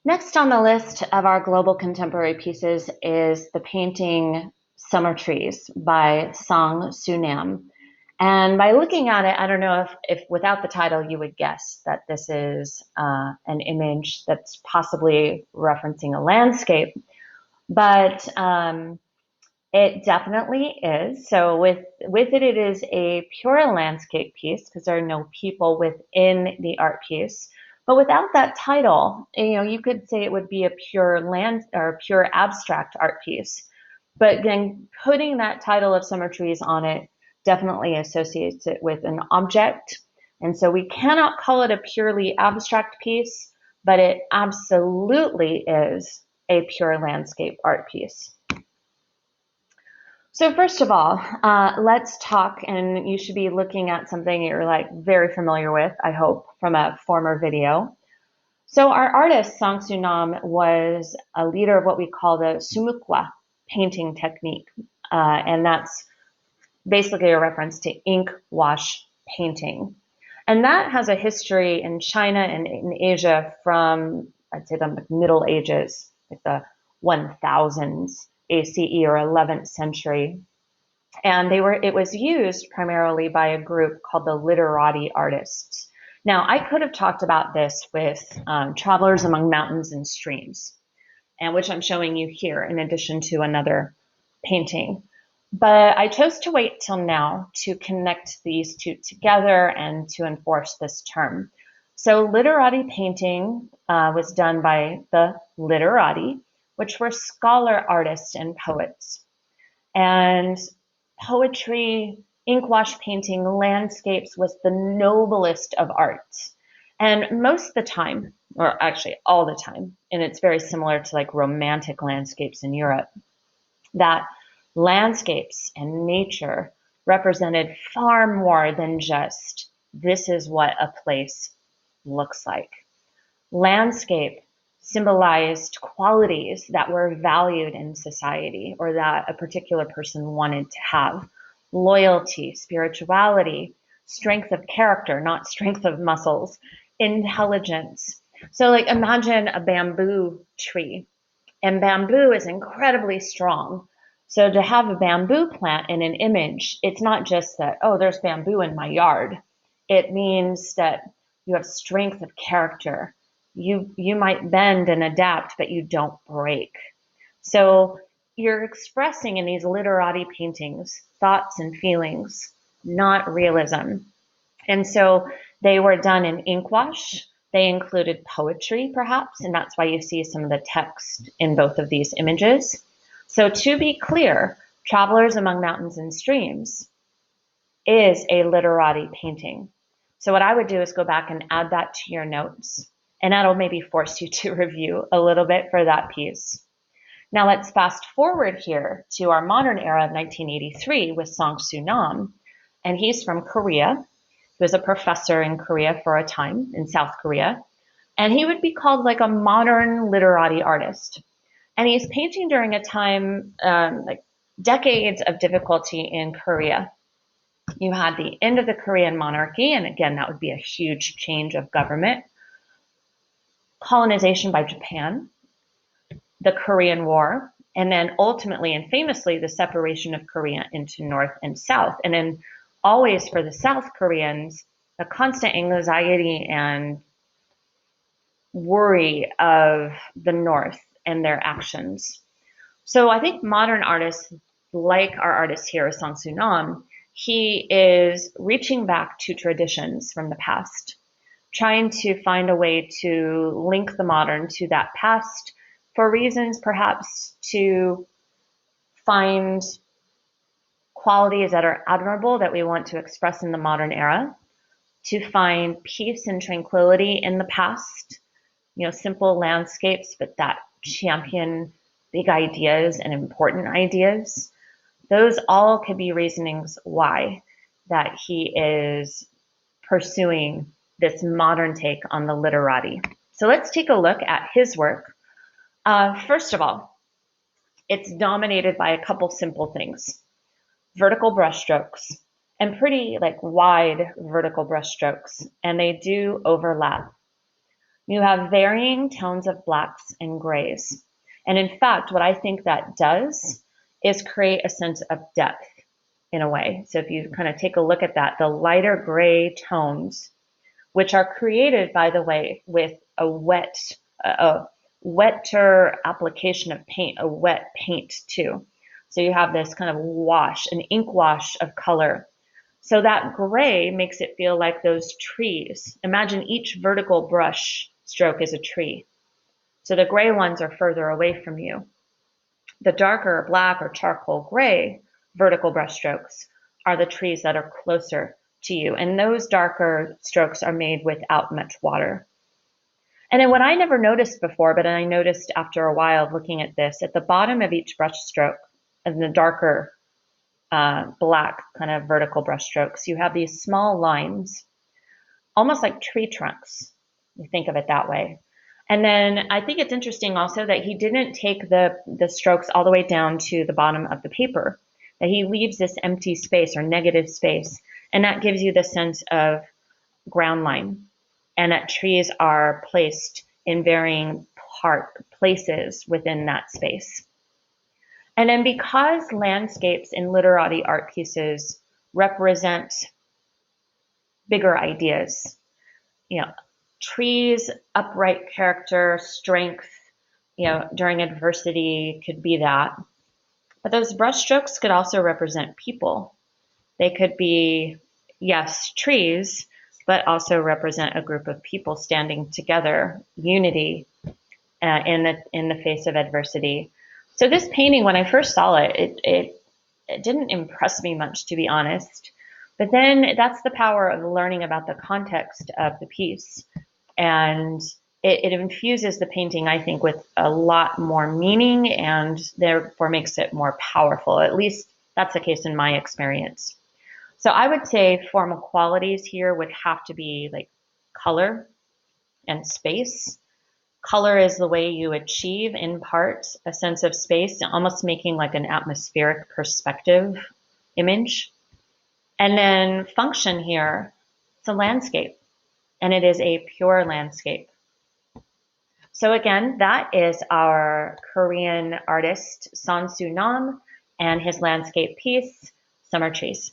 Next on the list of our global contemporary pieces is the painting Summer Trees by Song Su-nam. And by looking at it, I don't know if without the title you would guess that this is an image that's possibly referencing a landscape, but it definitely is. So with it, it is a pure landscape piece because there are no people within the art piece. But without that title, you could say it would be a pure land or pure abstract art piece. But then putting that title of Summer Trees on it definitely associates it with an object. And so we cannot call it a purely abstract piece, but it absolutely is a pure landscape art piece. So first of all, let's talk, and you should be looking at something you're like very familiar with, I hope, from a former video. So our artist, Song Su-nam, was a leader of what we call the Sumukwa painting technique. And that's basically a reference to ink wash painting. And that has a history in China and in Asia from, I'd say, the Middle Ages, like the 1000s ACE or 11th century. And it was used primarily by a group called the literati artists. Now, I could have talked about this with Travelers Among Mountains and Streams, and which I'm showing you here in addition to another painting. But I chose to wait till now to connect these two together and to enforce this term. So literati painting was done by the literati, which were scholar artists and poets. And poetry, ink wash painting, landscapes was the noblest of arts. And most of the time, or actually all the time, and it's very similar to like romantic landscapes in Europe, that landscapes and nature represented far more than just this is what a place looks like. Landscape symbolized qualities that were valued in society or that a particular person wanted to have. Loyalty, spirituality, strength of character, not strength of muscles, intelligence. So like imagine a bamboo tree, and bamboo is incredibly strong. So to have a bamboo plant in an image, it's not just that, oh, there's bamboo in my yard. It means that you have strength of character. You might bend and adapt, but you don't break. So you're expressing in these literati paintings thoughts and feelings, not realism. And so they were done in ink wash. They included poetry, perhaps, and that's why you see some of the text in both of these images. So to be clear, Travelers Among Mountains and Streams is a literati painting. So what I would do is go back and add that to your notes, and that'll maybe force you to review a little bit for that piece. Now let's fast forward here to our modern era of 1983 with Song Su-nam, and he's from Korea. He was a professor in Korea for a time, in South Korea, and he would be called like a modern literati artist. And he's painting during a time, like decades of difficulty in Korea. You had the end of the Korean monarchy, and again, that would be a huge change of government. Colonization by Japan, the Korean War, and then ultimately and famously the separation of Korea into North and South. And then always for the South Koreans, the constant anxiety and worry of the North and their actions. So I think modern artists, like our artist here, Song Su-nam, he is reaching back to traditions from the past, trying to find a way to link the modern to that past for reasons perhaps to find qualities that are admirable that we want to express in the modern era, to find peace and tranquility in the past, simple landscapes, but that champion big ideas and important ideas. Those all could be reasonings why that he is pursuing this modern take on the literati. So let's take a look at his work. First of all, it's dominated by a couple simple things. Vertical brushstrokes, and pretty like wide vertical brushstrokes, and they do overlap. You have varying tones of blacks and grays. And in fact, what I think that does is create a sense of depth in a way. So if you kind of take a look at that, the lighter gray tones, which are created, by the way, with a wetter application of paint, a wet paint too. So you have this kind of wash, an ink wash of color. So that gray makes it feel like those trees. Imagine each vertical brush stroke is a tree. So the gray ones are further away from you. The darker black or charcoal gray vertical brush strokes are the trees that are closer to you. And those darker strokes are made without much water. And then what I never noticed before, but I noticed after a while of looking at this, at the bottom of each brush stroke, in the darker black kind of vertical brush strokes, you have these small lines, almost like tree trunks. You think of it that way. And then I think it's interesting also that he didn't take the strokes all the way down to the bottom of the paper, that he leaves this empty space or negative space. And that gives you the sense of ground line, and that trees are placed in varying places within that space. And then because landscapes in literati art pieces represent bigger ideas, trees, upright character, strength, during adversity could be that. But those brush strokes could also represent people. They could be, yes, trees, but also represent a group of people standing together, unity in the face of adversity. So this painting, when I first saw it, it didn't impress me much, to be honest. But then that's the power of learning about the context of the piece. And it infuses the painting, I think, with a lot more meaning and therefore makes it more powerful. At least that's the case in my experience. So I would say formal qualities here would have to be like color and space. Color is the way you achieve, in part, a sense of space, almost making like an atmospheric perspective image. And then function here, it's a landscape, and it is a pure landscape. So again, that is our Korean artist Son Soo Nam and his landscape piece, Summer Trees.